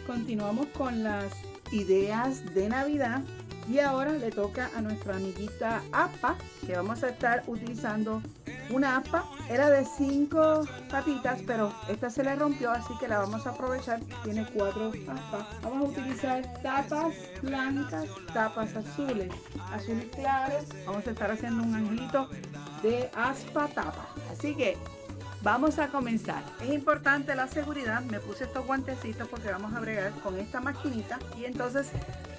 continuamos con las ideas de Navidad y ahora le toca a nuestra amiguita Aspa, que vamos a estar utilizando una aspa. Era de 5 patitas, pero esta se le rompió, así que la vamos a aprovechar. Tiene 4 aspas. Vamos a utilizar tapas blancas, tapas azules claros. Vamos a estar haciendo un angelito de aspa tapa, así que vamos a comenzar. Es importante la seguridad. Me puse estos guantecitos porque vamos a bregar con esta maquinita. Y entonces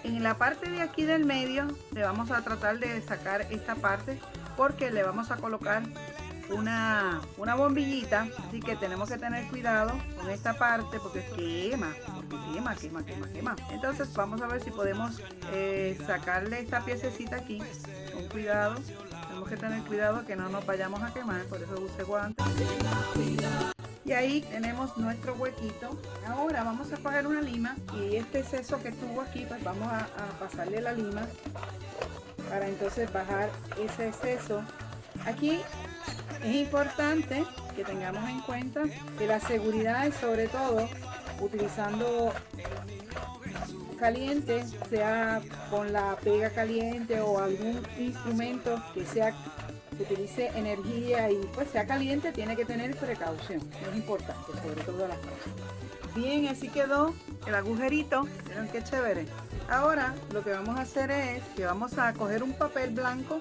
en la parte de aquí del medio le vamos a tratar de sacar esta parte porque le vamos a colocar una bombillita. Así que tenemos que tener cuidado con esta parte porque quema. Entonces vamos a ver si podemos sacarle esta piececita aquí con cuidado. Tenemos que tener cuidado que no nos vayamos a quemar, por eso use guantes. Y ahí tenemos nuestro huequito. Ahora vamos a coger una lima y este seso que estuvo aquí, pues vamos a pasarle la lima para entonces bajar ese seso. Aquí es importante que tengamos en cuenta que la seguridad es sobre todo utilizando caliente, sea con la pega caliente o algún instrumento que utilice energía y pues sea caliente. Tiene que tener precaución, es importante, sobre todo las cosas. Bien, así quedó el agujerito. Miren qué chévere. Ahora lo que vamos a hacer es que vamos a coger un papel blanco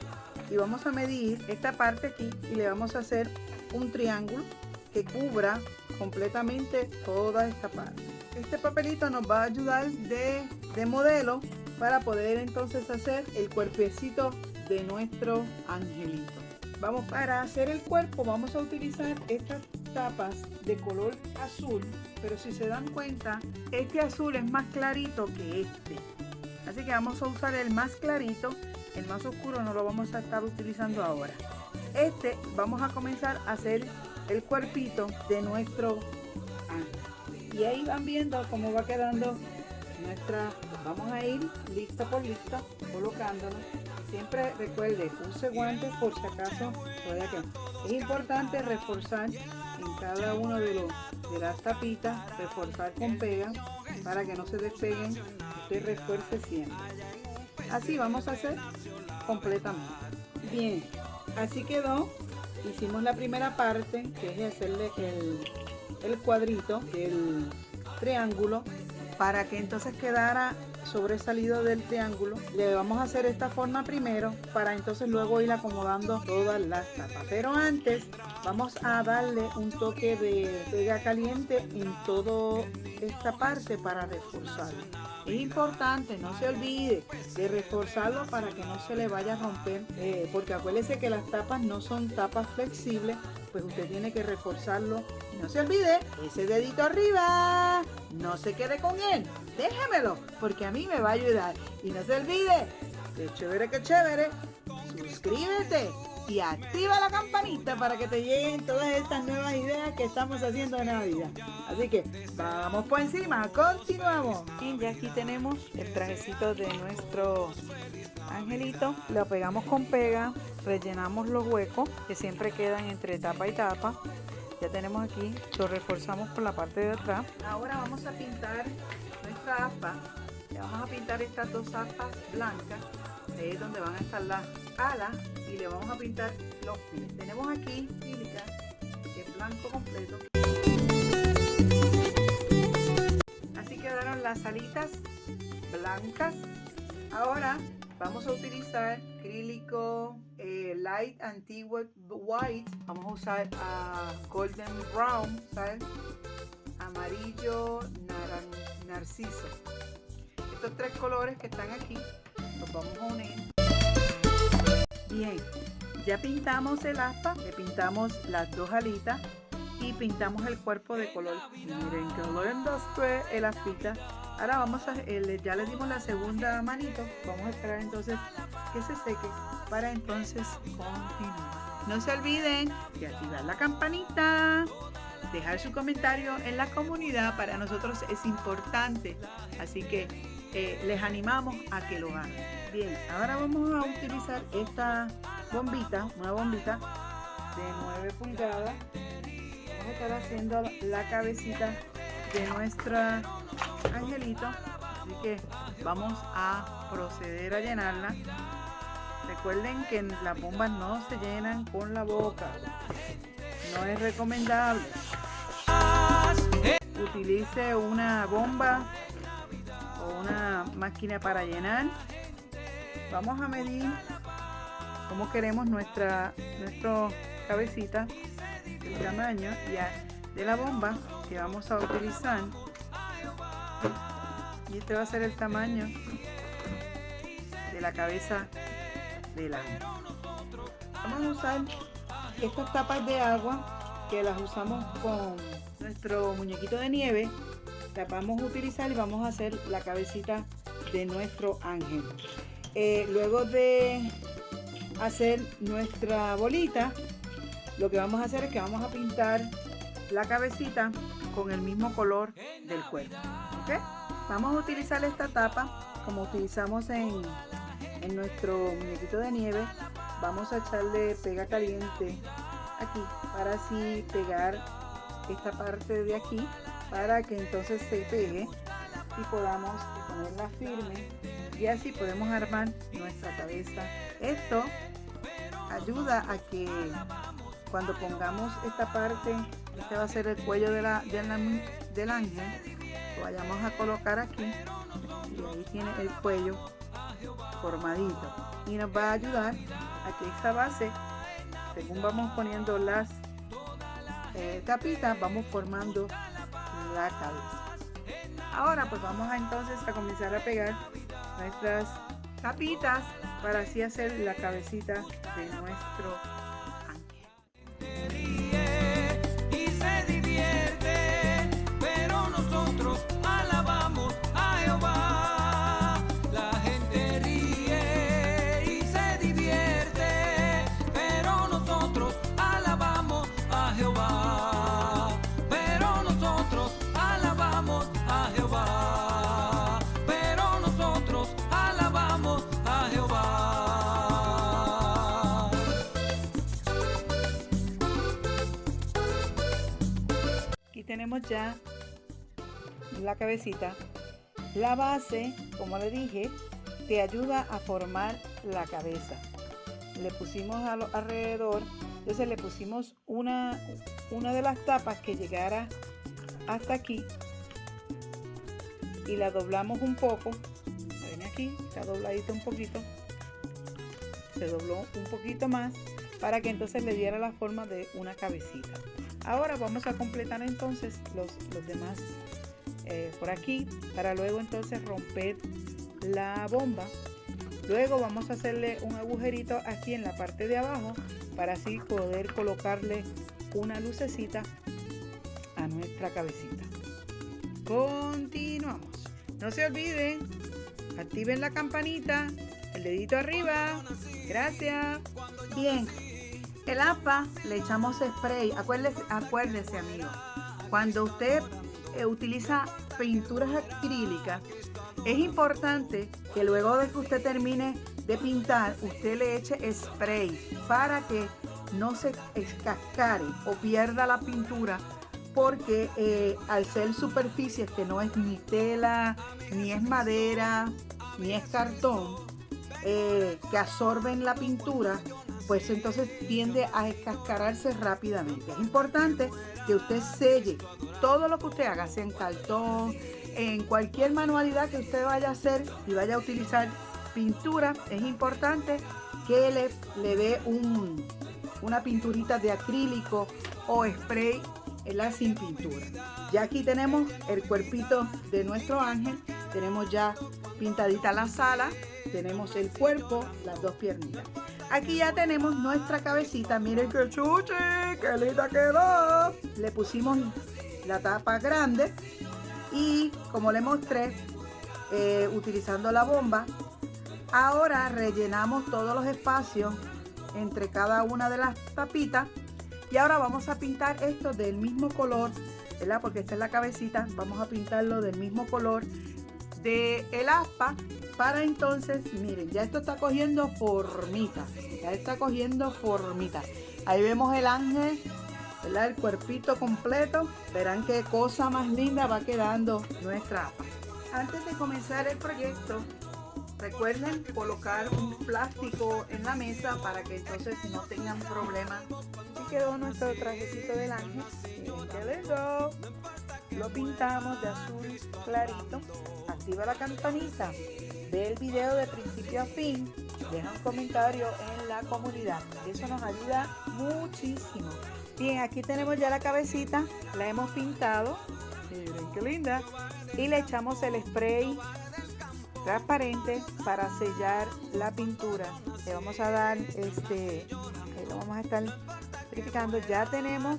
y vamos a medir esta parte aquí y le vamos a hacer un triángulo que cubra completamente toda esta parte. Este papelito nos va a ayudar de modelo para poder entonces hacer el cuerpecito de nuestro angelito. Para hacer el cuerpo vamos a utilizar estas tapas de color azul, pero si se dan cuenta, este azul es más clarito que este. Así que vamos a usar el más clarito, el más oscuro no lo vamos a estar utilizando ahora. Vamos a comenzar a hacer el cuerpito de nuestro ángel. Y ahí van viendo cómo va quedando vamos a ir lista por lista colocándolo. Siempre recuerde, use guantes por si acaso puede que. Es importante reforzar en cada uno de las tapitas, reforzar con pega para que no se despeguen. Usted refuerce siempre. Así vamos a hacer completamente. Bien, así quedó. Hicimos la primera parte, que es hacerle el cuadrito, el triángulo, para que entonces quedara sobresalido del triángulo. Le vamos a hacer esta forma primero para entonces luego ir acomodando todas las tapas, pero antes vamos a darle un toque de pega caliente en toda esta parte para reforzarlo. Es importante, no se olvide de reforzarlo para que no se le vaya a romper, porque acuérdese que las tapas no son tapas flexibles, pues usted tiene que reforzarlo. No se olvide, ese dedito arriba, no se quede con él, déjamelo, porque a mí me va a ayudar. Y no se olvide, que chévere, suscríbete y activa la campanita para que te lleguen todas estas nuevas ideas que estamos haciendo en Navidad. Así que vamos por encima, continuamos. Y ya aquí tenemos el trajecito de nuestro angelito. Lo pegamos con pega, rellenamos los huecos que siempre quedan entre tapa y tapa. Ya tenemos aquí, lo reforzamos por la parte de atrás. Ahora vamos a pintar nuestra aspa. Le vamos a pintar estas dos aspas blancas. Ahí es donde van a estar las alas y le vamos a pintar los pies. Tenemos aquí sílica, que es blanco completo. Así quedaron las alitas blancas. Ahora vamos a utilizar acrílico light antigua white. Vamos a usar golden brown, ¿sabes? Amarillo narciso. Estos 3 colores que están aquí los vamos a unir. Bien, ya pintamos el aspa, le pintamos las 2 alitas y pintamos el cuerpo de color. Miren qué lindo fue el aspita. Ahora vamos ya le dimos la segunda manito. Vamos a esperar entonces que se seque para entonces continuar. No se olviden de activar la campanita, dejar su comentario en la comunidad. Para nosotros es importante, así que les animamos a que lo hagan. Bien, ahora vamos a utilizar esta bombita, una bombita de 9 pulgadas. Vamos a estar haciendo la cabecita de nuestra angelito. Así que vamos a proceder a llenarla. Recuerden que las bombas no se llenan con la boca. No es recomendable. Utilice una bomba o una máquina para llenar. Vamos a medir cómo queremos nuestra cabecita, el tamaño de la bomba que vamos a utilizar. Y este va a ser el tamaño de la cabeza del ángel. Vamos a usar estas tapas de agua que las usamos con nuestro muñequito de nieve. Las vamos a utilizar y vamos a hacer la cabecita de nuestro ángel. Luego de hacer nuestra bolita, lo que vamos a hacer es que vamos a pintar la cabecita con el mismo color del cuerpo. ¿Okay? Vamos a utilizar esta tapa como utilizamos en nuestro muñequito de nieve. Vamos a echarle pega caliente aquí para así pegar esta parte de aquí, para que entonces se pegue y podamos ponerla firme, y así podemos armar nuestra cabeza. Esto ayuda a que cuando pongamos esta parte, este va a ser el cuello del ángel, lo vayamos a colocar aquí y ahí tiene el cuello formadito, y nos va a ayudar a que esta base, según vamos poniendo las tapitas, vamos formando la cabeza. Ahora pues vamos entonces a comenzar a pegar nuestras tapitas para así hacer la cabecita de nuestro ángel. Y se divierte, pero nosotros alabamos a Jehová. La gente ríe y se divierte, pero nosotros alabamos a Jehová. Pero nosotros alabamos a Jehová. Pero nosotros alabamos a Jehová. Aquí tenemos ya la cabecita. La base, como le dije, te ayuda a formar la cabeza. Le pusimos alrededor, entonces le pusimos una de las tapas que llegara hasta aquí y la doblamos un poco. Ven aquí, está dobladita un poquito, se dobló un poquito más para que entonces le diera la forma de una cabecita. Ahora vamos a completar entonces los demás por aquí, para luego entonces romper la bomba. Luego vamos a hacerle un agujerito aquí en la parte de abajo para así poder colocarle una lucecita a nuestra cabecita. Continuamos. No se olviden, activen la campanita, el dedito arriba. Gracias. Bien, el aspa le echamos spray. Acuérdese, amigos, cuando usted utiliza pinturas acrílicas, es importante que luego de que usted termine de pintar, usted le eche spray para que no se escascare o pierda la pintura, porque al ser superficies que no es ni tela, ni es madera, ni es cartón, que absorben la pintura, pues entonces tiende a escascararse rápidamente. Es importante que usted selle todo lo que usted haga, sea en cartón, en cualquier manualidad que usted vaya a hacer y vaya a utilizar pintura. Es importante que le dé una pinturita de acrílico o spray en la sin pintura. Ya aquí tenemos el cuerpito de nuestro ángel, tenemos ya pintadita la sala, tenemos el cuerpo, las dos piernitas. Aquí ya tenemos nuestra cabecita. Miren qué chuchi, qué linda quedó. Le pusimos la tapa grande y, como le mostré, utilizando la bomba, ahora rellenamos todos los espacios entre cada una de las tapitas. Y ahora vamos a pintar esto del mismo color, ¿verdad? Porque esta es la cabecita. Vamos a pintarlo del mismo color del aspa, para entonces, miren, ya esto está cogiendo formita. Ya está cogiendo formita. Ahí vemos el ángel ¿verdad? El cuerpito completo. Verán qué cosa más linda va quedando nuestra apa. Antes de comenzar el proyecto, recuerden colocar un plástico en la mesa para que entonces no tengan problemas. Así quedó nuestro trajecito del ángel. Miren qué lindo. Lo pintamos de azul clarito. Activa la campanita. Ve el video de principio a fin. Deja un comentario en la comunidad. Eso nos ayuda muchísimo. Bien, aquí tenemos ya la cabecita. La hemos pintado. Miren qué linda. Y le echamos el spray transparente para sellar la pintura. Le vamos a dar ahí lo vamos a estar verificando. Ya tenemos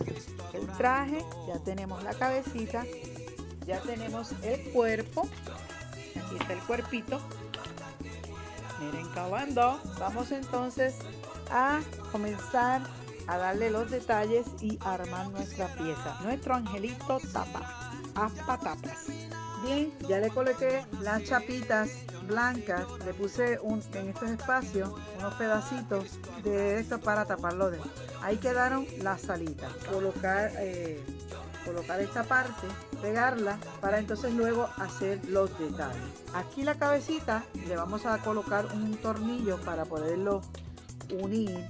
el traje, ya tenemos la cabecita, ya tenemos el cuerpo. Aquí está el cuerpito. Miren acabando. Vamos entonces a comenzar a darle los detalles y armar nuestra pieza, nuestro angelito tapa, aspa tapas. Bien, ya le coloqué las chapitas blancas, le puse en estos espacios unos pedacitos de esto para taparlo de ahí quedaron las alitas. Colocar esta parte, pegarla para entonces luego hacer los detalles. Aquí la cabecita le vamos a colocar un tornillo para poderlo unir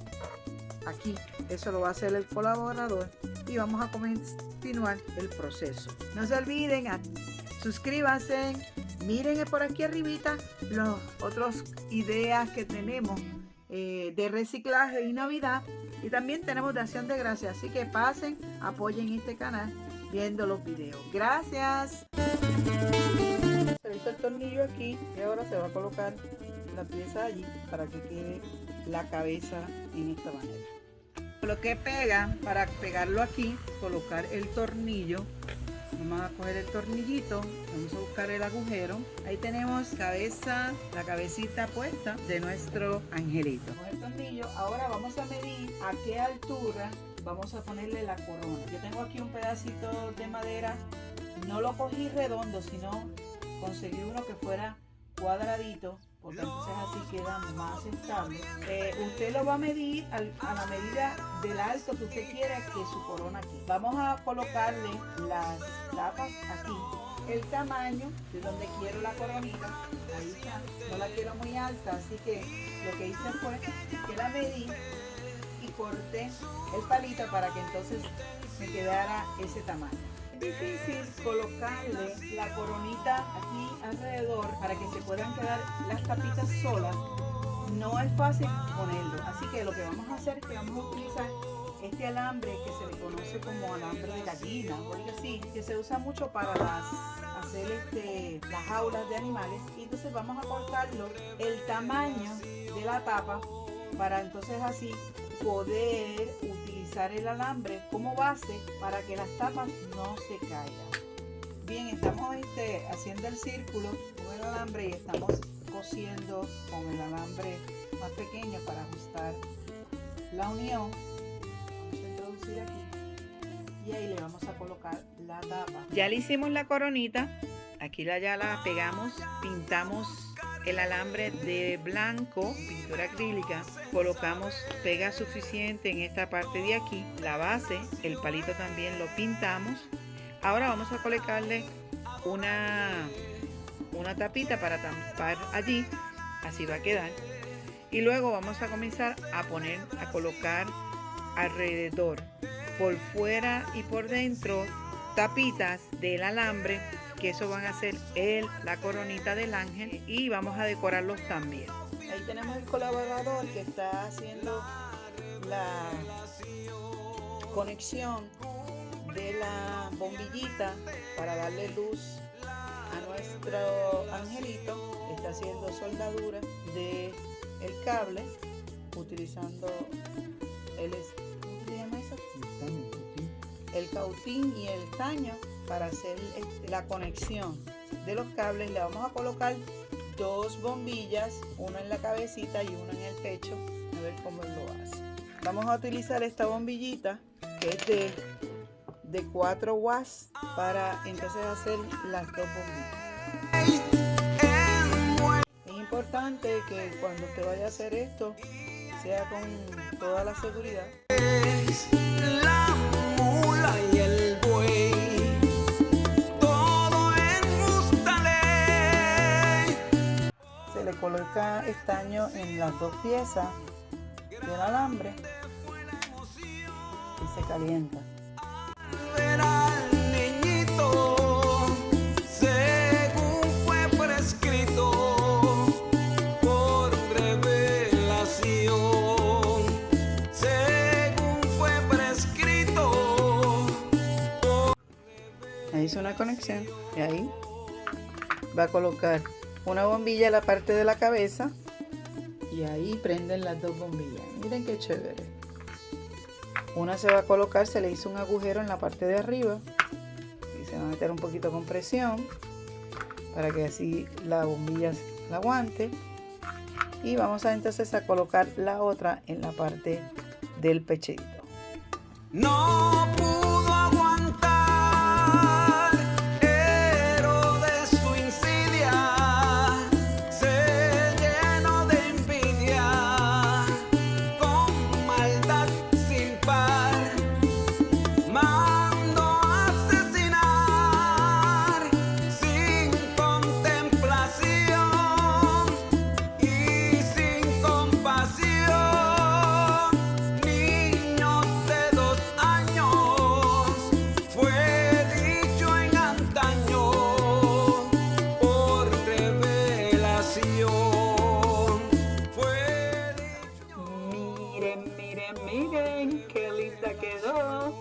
aquí. Eso lo va a hacer el colaborador y vamos a continuar el proceso. No se olviden, suscríbanse, miren por aquí arribita las otras ideas que tenemos de reciclaje y Navidad, y también tenemos de acción de gracias, así que pasen, apoyen este canal viendo los videos. Gracias. Se hizo el tornillo aquí y ahora se va a colocar la pieza allí para que quede la cabeza en esta manera. Coloqué pega para pegarlo aquí, colocar el tornillo. Vamos a coger el tornillito, vamos a buscar el agujero. Ahí tenemos la cabecita puesta de nuestro angelito. Con el tornillo, ahora vamos a medir a qué altura vamos a ponerle la corona. Yo tengo aquí un pedacito de madera, no lo cogí redondo, sino conseguí uno que fuera cuadradito, porque entonces así queda más estable. Usted lo va a medir a la medida del alto que usted quiera que su corona aquí. Vamos a colocarle las tapas aquí, el tamaño de donde quiero la coronita. Ahí está, no la quiero muy alta, así que lo que hice fue que la medí y corté el palito para que entonces me quedara ese tamaño. Es difícil colocarle la coronita aquí alrededor para que se puedan quedar las tapitas solas. No es fácil ponerlo, así que lo que vamos a hacer es que vamos a utilizar este alambre que se le conoce como alambre de gallina, porque así, que se usa mucho para hacer las jaulas de animales. Y entonces vamos a cortarlo el tamaño de la tapa para entonces así poder utilizar el alambre como base para que las tapas no se caigan. Bien, estamos haciendo el círculo con el alambre y estamos cosiendo con el alambre más pequeño para ajustar la unión. Vamos a introducir aquí y ahí le vamos a colocar la tapa. Ya le hicimos la coronita, aquí ya la pegamos, pintamos el alambre de blanco, pintura acrílica, colocamos pega suficiente en esta parte de aquí, la base, el palito también lo pintamos. Ahora vamos a colocarle una tapita para tampar allí, así va a quedar. Y luego vamos a comenzar a colocar alrededor, por fuera y por dentro, tapitas del alambre, que eso van a ser la coronita del ángel, y vamos a decorarlos también. Ahí tenemos el colaborador que está haciendo la conexión de la bombillita para darle luz a nuestro angelito. Está haciendo soldadura del cable utilizando ¿cómo se llama eso? El cautín y el estaño para hacer la conexión de los cables. Le vamos a colocar dos bombillas, una en la cabecita y una en el pecho, a ver cómo lo hace. Vamos a utilizar esta bombillita que es de 4 watts para entonces hacer las dos bombillas. Es importante que cuando usted vaya a hacer esto sea con toda la seguridad. coloca estaño en las dos piezas del alambre y se calienta. Ver al niñito según fue prescrito por revelación, según fue prescrito. Ahí hizo una conexión y ahí va a colocar una bombilla en la parte de la cabeza y ahí prenden las dos bombillas. Miren qué chévere. Una se va a colocar, se le hizo un agujero en la parte de arriba y se va a meter un poquito con presión para que así la bombilla la aguante. Y vamos a entonces a colocar la otra en la parte del pechito. No pudo aguantar Herodes su insidia, se llenó de envidia, con maldad sin par, mandó asesinar sin contemplación y sin compasión. Niños de 2 años, fue dicho en antaño por revelación. Fue dicho. Miren, miren, miren, qué linda quedó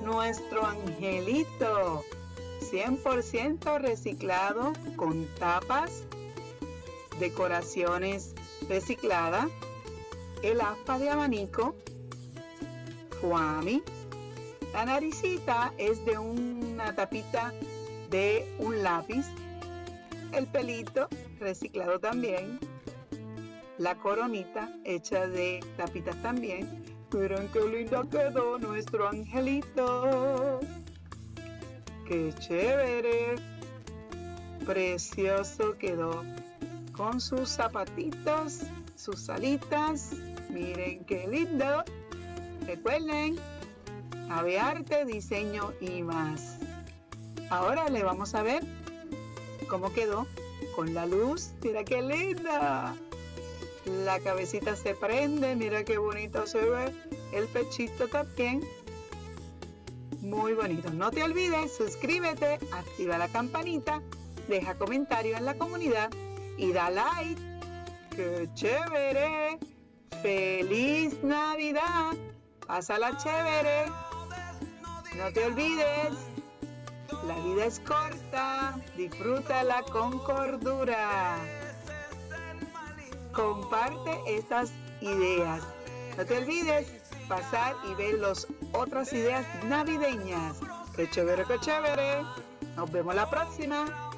nuestro angelito. 100% reciclado con tapas, decoraciones recicladas, el aspa de abanico, foamy. La naricita es de una tapita de un lápiz, el pelito reciclado también, la coronita hecha de tapitas también. Miren qué linda quedó nuestro angelito. ¡Qué chévere! Precioso quedó. Con sus zapatitos, sus alitas. Miren qué lindo. Recuerden, Ave Arte, Diseño y más. Ahora le vamos a ver cómo quedó con la luz. Mira qué linda. La cabecita se prende. Mira qué bonito se ve. El pechito también. Muy bonito. No te olvides, suscríbete, activa la campanita, deja comentario en la comunidad y da like. ¡Qué chévere! ¡Feliz Navidad! Pásala chévere. No te olvides, la vida es corta, disfrútala con cordura. Comparte estas ideas. No te olvides pasar y ver las otras ideas navideñas. ¡Qué chévere, qué chévere! Nos vemos la próxima.